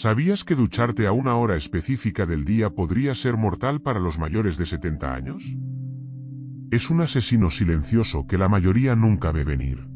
¿Sabías que ducharte a una hora específica del día podría ser mortal para los mayores de 70 años? Es un asesino silencioso que la mayoría nunca ve venir.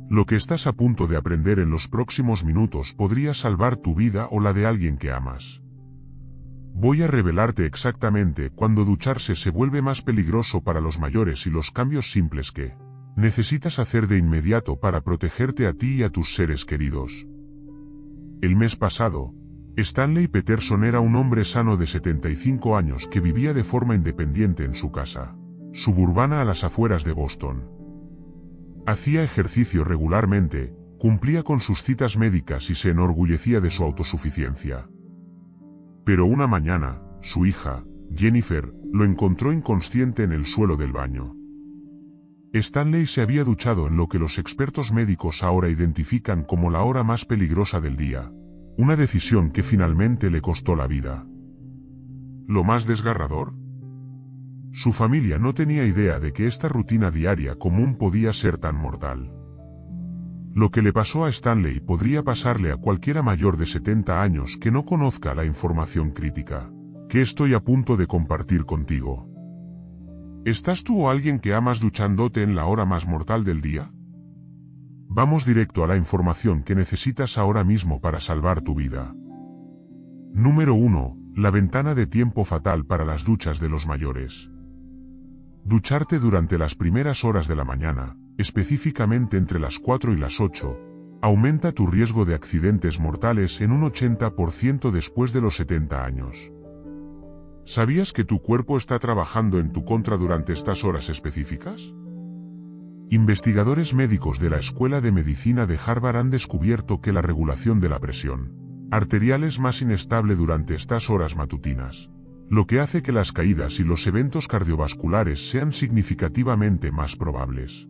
Lo que estás a punto de aprender en los próximos minutos podría salvar tu vida o la de alguien que amas. Voy a revelarte exactamente cuándo ducharse se vuelve más peligroso para los mayores y los cambios simples que necesitas hacer de inmediato para protegerte a ti y a tus seres queridos. El mes pasado, Stanley Peterson era un hombre sano de 75 años que vivía de forma independiente en su casa suburbana a las afueras de Boston. Hacía ejercicio regularmente, cumplía con sus citas médicas y se enorgullecía de su autosuficiencia. Pero una mañana, su hija, Jennifer, lo encontró inconsciente en el suelo del baño. Stanley se había duchado en lo que los expertos médicos ahora identifican como la hora más peligrosa del día, una decisión que finalmente le costó la vida. ¿Lo más desgarrador? Su familia no tenía idea de que esta rutina diaria común podía ser tan mortal. Lo que le pasó a Stanley podría pasarle a cualquiera mayor de 70 años que no conozca la información crítica que estoy a punto de compartir contigo. ¿Estás tú o alguien que amas duchándote en la hora más mortal del día? Vamos directo a la información que necesitas ahora mismo para salvar tu vida. Número 1. La ventana de tiempo fatal para las duchas de los mayores. Ducharte durante las primeras horas de la mañana, específicamente entre las 4 y las 8, aumenta tu riesgo de accidentes mortales en un 80% después de los 70 años. ¿Sabías que tu cuerpo está trabajando en tu contra durante estas horas específicas? Investigadores médicos de la Escuela de Medicina de Harvard han descubierto que la regulación de la presión arterial es más inestable durante estas horas matutinas, lo que hace que las caídas y los eventos cardiovasculares sean significativamente más probables.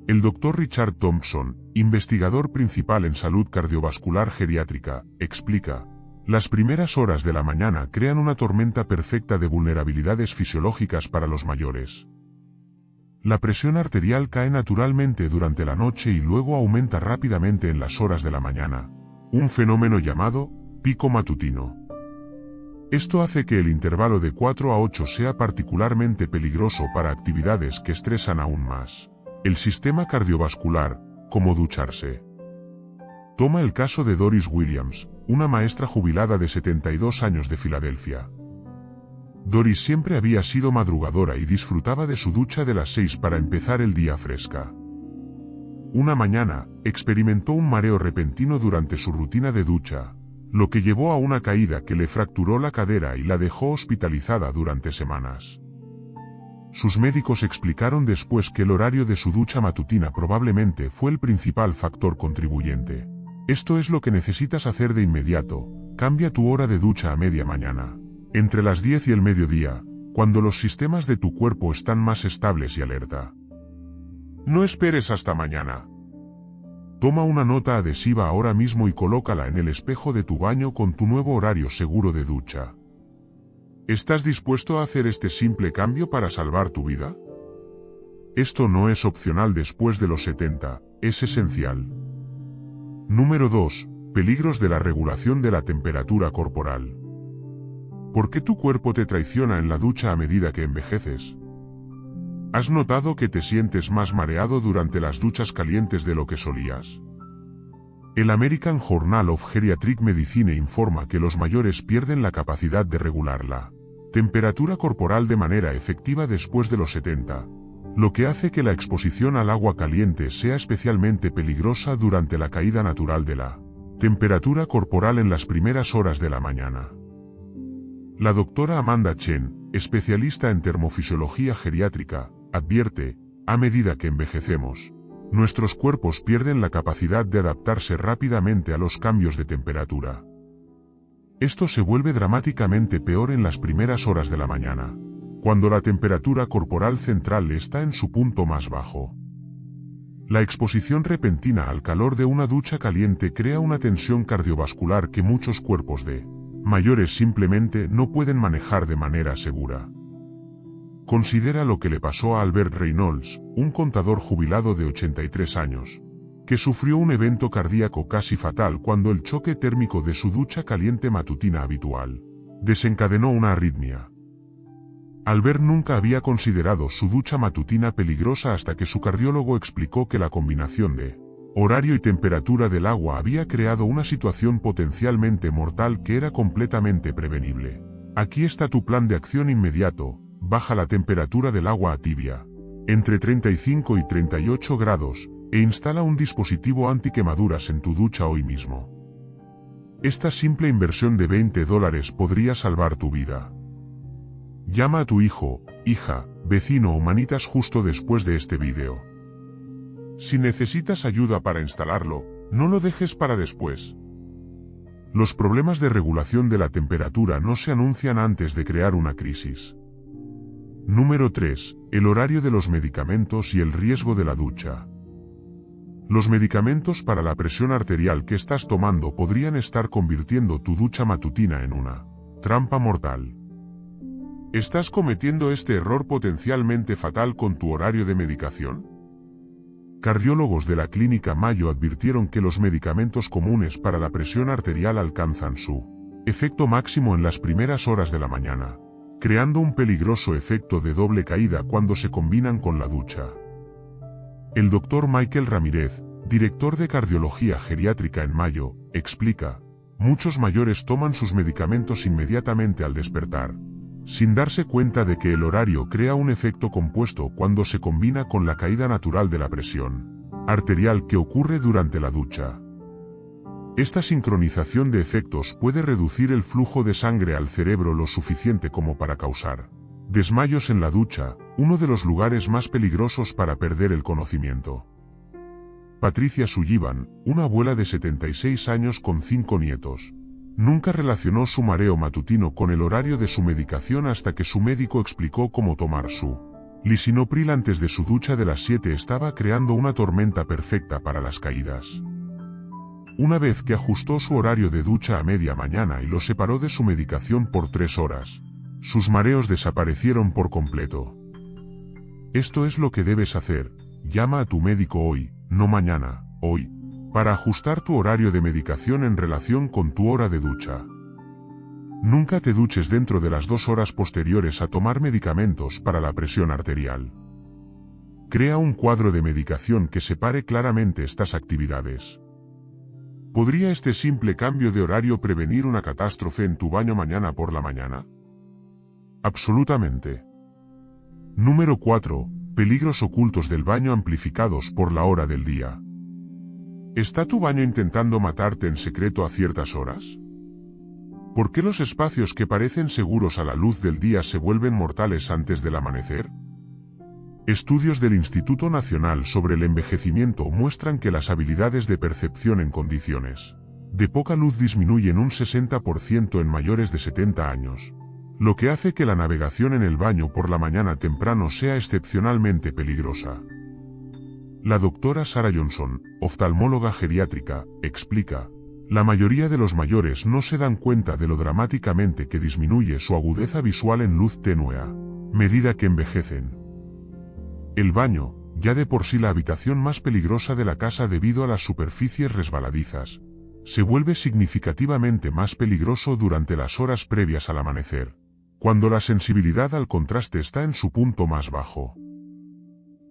El Dr. Richard Thompson, investigador principal en salud cardiovascular geriátrica, explica: las primeras horas de la mañana crean una tormenta perfecta de vulnerabilidades fisiológicas para los mayores. La presión arterial cae naturalmente durante la noche y luego aumenta rápidamente en las horas de la mañana, un fenómeno llamado pico matutino. Esto hace que el intervalo de 4 a 8 sea particularmente peligroso para actividades que estresan aún más el sistema cardiovascular, como ducharse. Toma el caso de Doris Williams, una maestra jubilada de 72 años de Filadelfia. Doris siempre había sido madrugadora y disfrutaba de su ducha de las 6 para empezar el día fresca. Una mañana, experimentó un mareo repentino durante su rutina de ducha, lo que llevó a una caída que le fracturó la cadera y la dejó hospitalizada durante semanas. Sus médicos explicaron después que el horario de su ducha matutina probablemente fue el principal factor contribuyente. Esto es lo que necesitas hacer de inmediato: cambia tu hora de ducha a media mañana, entre las 10 y el mediodía, cuando los sistemas de tu cuerpo están más estables y alerta. No esperes hasta mañana. Toma una nota adhesiva ahora mismo y colócala en el espejo de tu baño con tu nuevo horario seguro de ducha. ¿Estás dispuesto a hacer este simple cambio para salvar tu vida? Esto no es opcional después de los 70, es esencial. Número 2. Peligros de la regulación de la temperatura corporal. ¿Por qué tu cuerpo te traiciona en la ducha a medida que envejeces? ¿Has notado que te sientes más mareado durante las duchas calientes de lo que solías? El American Journal of Geriatric Medicine informa que los mayores pierden la capacidad de regular la temperatura corporal de manera efectiva después de los 70, lo que hace que la exposición al agua caliente sea especialmente peligrosa durante la caída natural de la temperatura corporal en las primeras horas de la mañana. La doctora Amanda Chen, especialista en termofisiología geriátrica, advierte: a medida que envejecemos, nuestros cuerpos pierden la capacidad de adaptarse rápidamente a los cambios de temperatura. Esto se vuelve dramáticamente peor en las primeras horas de la mañana, cuando la temperatura corporal central está en su punto más bajo. La exposición repentina al calor de una ducha caliente crea una tensión cardiovascular que muchos cuerpos de mayores simplemente no pueden manejar de manera segura. Considera lo que le pasó a Albert Reynolds, un contador jubilado de 83 años, que sufrió un evento cardíaco casi fatal cuando el choque térmico de su ducha caliente matutina habitual desencadenó una arritmia. Albert nunca había considerado su ducha matutina peligrosa hasta que su cardiólogo explicó que la combinación de horario y temperatura del agua había creado una situación potencialmente mortal que era completamente prevenible. Aquí está tu plan de acción inmediato: baja la temperatura del agua a tibia, entre 35 y 38 grados, e instala un dispositivo antiquemaduras en tu ducha hoy mismo. Esta simple inversión de $20 podría salvar tu vida. Llama a tu hijo, hija, vecino o manitas justo después de este vídeo. Si necesitas ayuda para instalarlo, no lo dejes para después. Los problemas de regulación de la temperatura no se anuncian antes de crear una crisis. Número 3. El horario de los medicamentos y el riesgo de la ducha. Los medicamentos para la presión arterial que estás tomando podrían estar convirtiendo tu ducha matutina en una trampa mortal. ¿Estás cometiendo este error potencialmente fatal con tu horario de medicación? Cardiólogos de la Clínica Mayo advirtieron que los medicamentos comunes para la presión arterial alcanzan su efecto máximo en las primeras horas de la mañana, creando un peligroso efecto de doble caída cuando se combinan con la ducha. El Dr. Michael Ramírez, director de cardiología geriátrica en Mayo, explica: muchos mayores toman sus medicamentos inmediatamente al despertar, sin darse cuenta de que el horario crea un efecto compuesto cuando se combina con la caída natural de la presión arterial que ocurre durante la ducha. Esta sincronización de efectos puede reducir el flujo de sangre al cerebro lo suficiente como para causar desmayos en la ducha, uno de los lugares más peligrosos para perder el conocimiento. Patricia Sullivan, una abuela de 76 años con 5 nietos, nunca relacionó su mareo matutino con el horario de su medicación hasta que su médico explicó cómo tomar su lisinopril antes de su ducha de las 7 estaba creando una tormenta perfecta para las caídas. Una vez que ajustó su horario de ducha a media mañana y lo separó de su medicación por 3 horas, sus mareos desaparecieron por completo. Esto es lo que debes hacer: llama a tu médico hoy, no mañana, hoy, para ajustar tu horario de medicación en relación con tu hora de ducha. Nunca te duches dentro de las 2 horas posteriores a tomar medicamentos para la presión arterial. Crea un cuadro de medicación que separe claramente estas actividades. ¿Podría este simple cambio de horario prevenir una catástrofe en tu baño mañana por la mañana? Absolutamente. Número 4. Peligros ocultos del baño amplificados por la hora del día. ¿Está tu baño intentando matarte en secreto a ciertas horas? ¿Por qué los espacios que parecen seguros a la luz del día se vuelven mortales antes del amanecer? Estudios del Instituto Nacional sobre el Envejecimiento muestran que las habilidades de percepción en condiciones de poca luz disminuyen un 60% en mayores de 70 años, lo que hace que la navegación en el baño por la mañana temprano sea excepcionalmente peligrosa. La doctora Sarah Johnson, oftalmóloga geriátrica, explica: la mayoría de los mayores no se dan cuenta de lo dramáticamente que disminuye su agudeza visual en luz tenue a medida que envejecen. El baño, ya de por sí la habitación más peligrosa de la casa debido a las superficies resbaladizas, se vuelve significativamente más peligroso durante las horas previas al amanecer, cuando la sensibilidad al contraste está en su punto más bajo.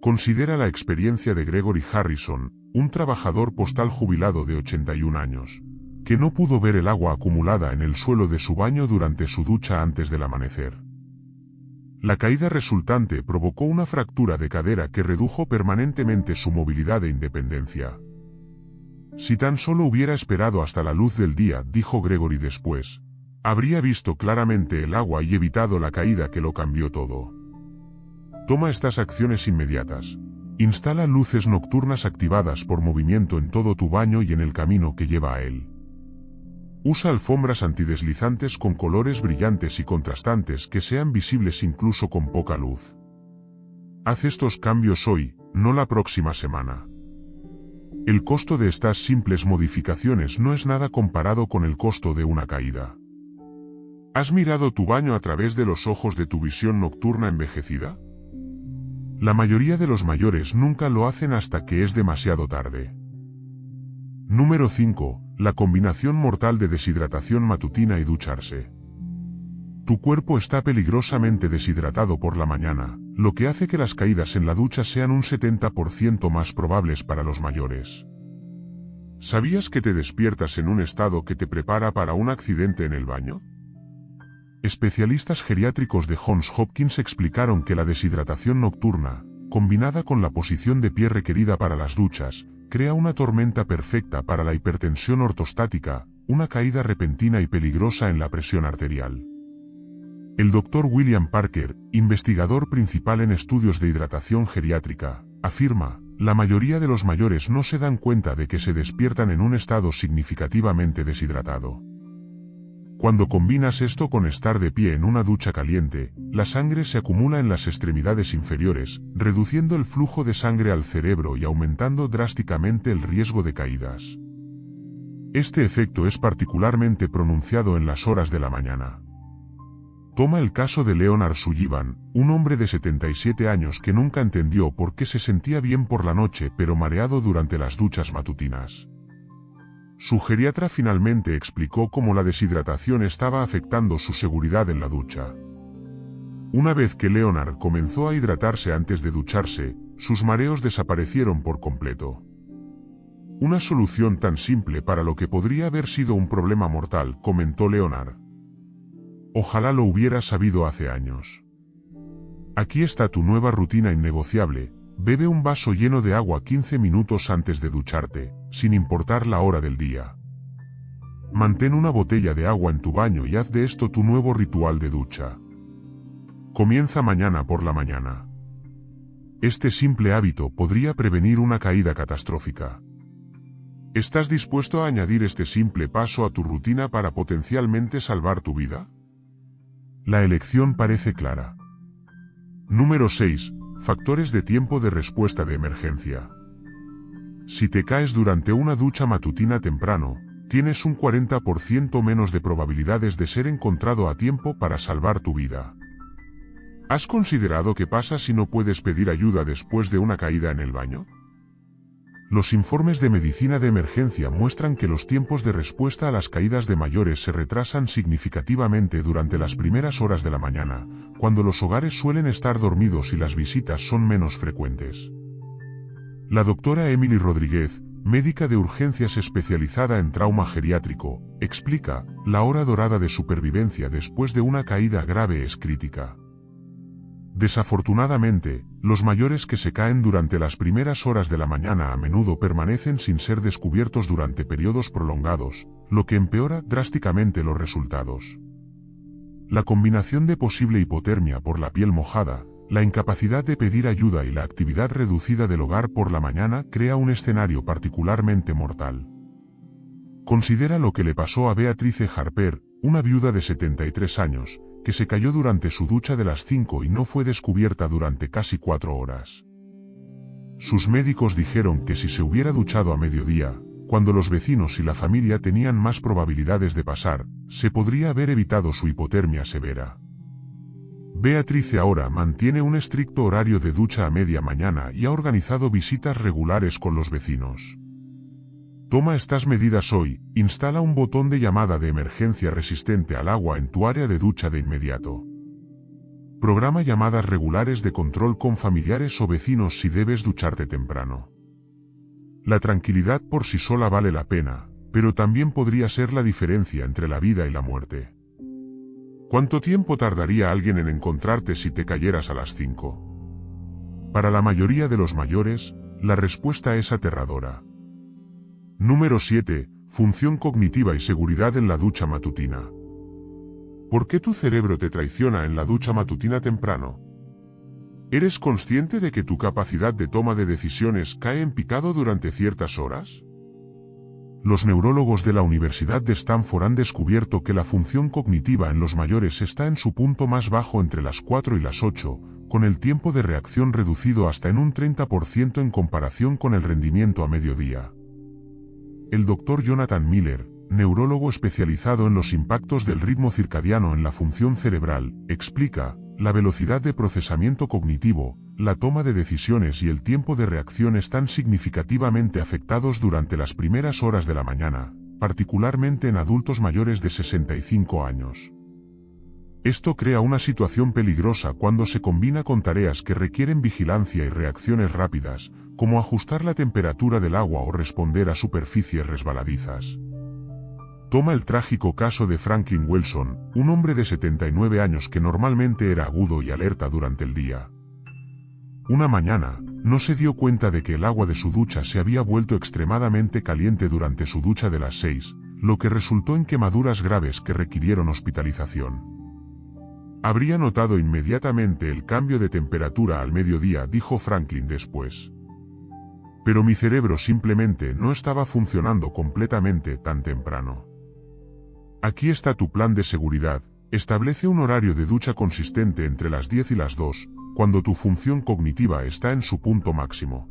Considera la experiencia de Gregory Harrison, un trabajador postal jubilado de 81 años, que no pudo ver el agua acumulada en el suelo de su baño durante su ducha antes del amanecer. La caída resultante provocó una fractura de cadera que redujo permanentemente su movilidad e independencia. Si tan solo hubiera esperado hasta la luz del día, dijo Gregory después, habría visto claramente el agua y evitado la caída que lo cambió todo. Toma estas acciones inmediatas. Instala luces nocturnas activadas por movimiento en todo tu baño y en el camino que lleva a él. Usa alfombras antideslizantes con colores brillantes y contrastantes que sean visibles incluso con poca luz. Haz estos cambios hoy, no la próxima semana. El costo de estas simples modificaciones no es nada comparado con el costo de una caída. ¿Has mirado tu baño a través de los ojos de tu visión nocturna envejecida? La mayoría de los mayores nunca lo hacen hasta que es demasiado tarde. Número 5. La combinación mortal de deshidratación matutina y ducharse. Tu cuerpo está peligrosamente deshidratado por la mañana, lo que hace que las caídas en la ducha sean un 70% más probables para los mayores. ¿Sabías que te despiertas en un estado que te prepara para un accidente en el baño? Especialistas geriátricos de Johns Hopkins explicaron que la deshidratación nocturna, combinada con la posición de pie requerida para las duchas, crea una tormenta perfecta para la hipertensión ortostática, una caída repentina y peligrosa en la presión arterial. El Dr. William Parker, investigador principal en estudios de hidratación geriátrica, afirma: la mayoría de los mayores no se dan cuenta de que se despiertan en un estado significativamente deshidratado. Cuando combinas esto con estar de pie en una ducha caliente, la sangre se acumula en las extremidades inferiores, reduciendo el flujo de sangre al cerebro y aumentando drásticamente el riesgo de caídas. Este efecto es particularmente pronunciado en las horas de la mañana. Toma el caso de Leonard Sullivan, un hombre de 77 años que nunca entendió por qué se sentía bien por la noche pero mareado durante las duchas matutinas. Su geriatra finalmente explicó cómo la deshidratación estaba afectando su seguridad en la ducha. Una vez que Leonard comenzó a hidratarse antes de ducharse, sus mareos desaparecieron por completo. Una solución tan simple para lo que podría haber sido un problema mortal, comentó Leonard. Ojalá lo hubiera sabido hace años. Aquí está tu nueva rutina innegociable: bebe un vaso lleno de agua 15 minutos antes de ducharte, sin importar la hora del día. Mantén una botella de agua en tu baño y haz de esto tu nuevo ritual de ducha. Comienza mañana por la mañana. Este simple hábito podría prevenir una caída catastrófica. ¿Estás dispuesto a añadir este simple paso a tu rutina para potencialmente salvar tu vida? La elección parece clara. Número 6. Factores de tiempo de respuesta de emergencia. Si te caes durante una ducha matutina temprano, tienes un 40% menos de probabilidades de ser encontrado a tiempo para salvar tu vida. ¿Has considerado qué pasa si no puedes pedir ayuda después de una caída en el baño? Los informes de medicina de emergencia muestran que los tiempos de respuesta a las caídas de mayores se retrasan significativamente durante las primeras horas de la mañana, cuando los hogares suelen estar dormidos y las visitas son menos frecuentes. La doctora Emily Rodríguez, médica de urgencias especializada en trauma geriátrico, explica: la hora dorada de supervivencia después de una caída grave es crítica. Desafortunadamente, los mayores que se caen durante las primeras horas de la mañana a menudo permanecen sin ser descubiertos durante periodos prolongados, lo que empeora drásticamente los resultados. La combinación de posible hipotermia por la piel mojada, la incapacidad de pedir ayuda y la actividad reducida del hogar por la mañana crea un escenario particularmente mortal. Considera lo que le pasó a Beatrice Harper, una viuda de 73 años, que se cayó durante su ducha de las 5 y no fue descubierta durante casi 4 horas. Sus médicos dijeron que si se hubiera duchado a mediodía, cuando los vecinos y la familia tenían más probabilidades de pasar, se podría haber evitado su hipotermia severa. Beatrice ahora mantiene un estricto horario de ducha a media mañana y ha organizado visitas regulares con los vecinos. Toma estas medidas hoy: instala un botón de llamada de emergencia resistente al agua en tu área de ducha de inmediato. Programa llamadas regulares de control con familiares o vecinos si debes ducharte temprano. La tranquilidad por sí sola vale la pena, pero también podría ser la diferencia entre la vida y la muerte. ¿Cuánto tiempo tardaría alguien en encontrarte si te cayeras a las 5? Para la mayoría de los mayores, la respuesta es aterradora. Número 7. Función cognitiva y seguridad en la ducha matutina. ¿Por qué tu cerebro te traiciona en la ducha matutina temprano? ¿Eres consciente de que tu capacidad de toma de decisiones cae en picado durante ciertas horas? Los neurólogos de la Universidad de Stanford han descubierto que la función cognitiva en los mayores está en su punto más bajo entre las 4 y las 8, con el tiempo de reacción reducido hasta en un 30% en comparación con el rendimiento a mediodía. El Dr. Jonathan Miller, neurólogo especializado en los impactos del ritmo circadiano en la función cerebral, explica: la velocidad de procesamiento cognitivo, la toma de decisiones y el tiempo de reacción están significativamente afectados durante las primeras horas de la mañana, particularmente en adultos mayores de 65 años. Esto crea una situación peligrosa cuando se combina con tareas que requieren vigilancia y reacciones rápidas, como ajustar la temperatura del agua o responder a superficies resbaladizas. Toma el trágico caso de Franklin Wilson, un hombre de 79 años que normalmente era agudo y alerta durante el día. Una mañana, no se dio cuenta de que el agua de su ducha se había vuelto extremadamente caliente durante su ducha de las 6, lo que resultó en quemaduras graves que requirieron hospitalización. Habría notado inmediatamente el cambio de temperatura al mediodía, dijo Franklin después. Pero mi cerebro simplemente no estaba funcionando completamente tan temprano. Aquí está tu plan de seguridad. Establece un horario de ducha consistente entre las 10 y las 2, cuando tu función cognitiva está en su punto máximo.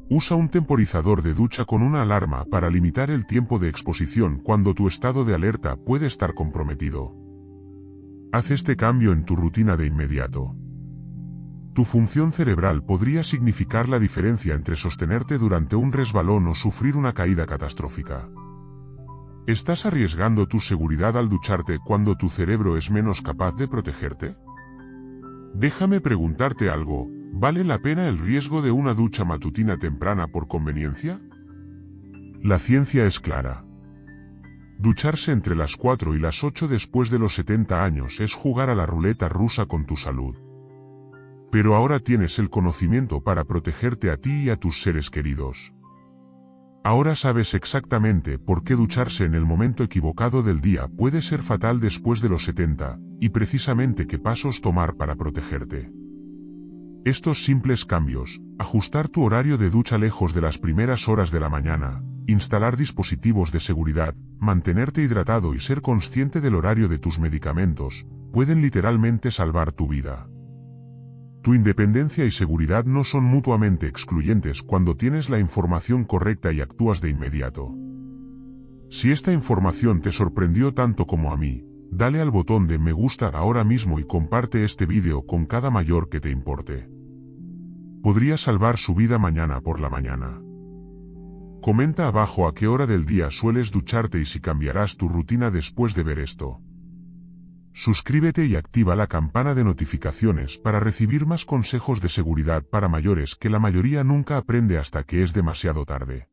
Usa un temporizador de ducha con una alarma para limitar el tiempo de exposición cuando tu estado de alerta puede estar comprometido. Haz este cambio en tu rutina de inmediato. Tu función cerebral podría significar la diferencia entre sostenerte durante un resbalón o sufrir una caída catastrófica. ¿Estás arriesgando tu seguridad al ducharte cuando tu cerebro es menos capaz de protegerte? Déjame preguntarte algo, ¿vale la pena el riesgo de una ducha matutina temprana por conveniencia? La ciencia es clara. Ducharse entre las 4 y las 8 después de los 70 años es jugar a la ruleta rusa con tu salud. Pero ahora tienes el conocimiento para protegerte a ti y a tus seres queridos. Ahora sabes exactamente por qué ducharse en el momento equivocado del día puede ser fatal después de los 70, y precisamente qué pasos tomar para protegerte. Estos simples cambios, ajustar tu horario de ducha lejos de las primeras horas de la mañana, instalar dispositivos de seguridad, mantenerte hidratado y ser consciente del horario de tus medicamentos, pueden literalmente salvar tu vida. Tu independencia y seguridad no son mutuamente excluyentes cuando tienes la información correcta y actúas de inmediato. Si esta información te sorprendió tanto como a mí, dale al botón de me gusta ahora mismo y comparte este vídeo con cada mayor que te importe. Podría salvar su vida mañana por la mañana. Comenta abajo a qué hora del día sueles ducharte y si cambiarás tu rutina después de ver esto. Suscríbete y activa la campana de notificaciones para recibir más consejos de seguridad para mayores que la mayoría nunca aprende hasta que es demasiado tarde.